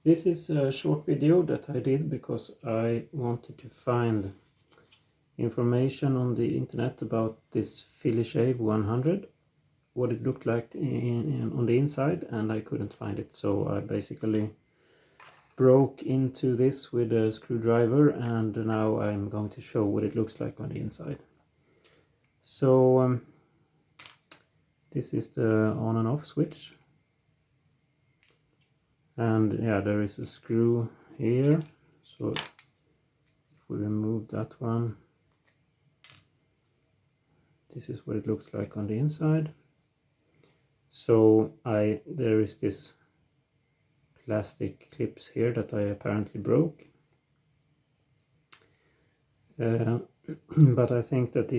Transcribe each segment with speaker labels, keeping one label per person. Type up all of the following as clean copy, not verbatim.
Speaker 1: This is a short video that I did because I wanted to find information on the internet about this Philishave 100, what it looked like on the inside, and I couldn't find it. So I basically broke into this with a screwdriver, and now I'm going to show what it looks like on the inside. So this is the on and off switch. And yeah, there is a screw here, so if we remove that one, this is what it looks like on the inside. So there is this plastic clips here that I apparently broke, but I think that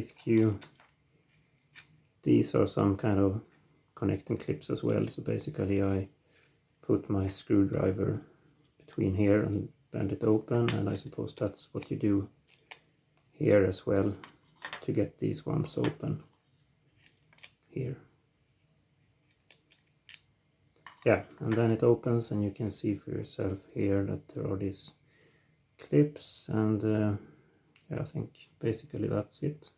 Speaker 1: these are some kind of connecting clips as well. So basically I put my screwdriver between here and bend it open, and I suppose that's what you do here as well to get these ones open here. Yeah, and then it opens and you can see for yourself here that there are these clips, and yeah, I think basically that's it.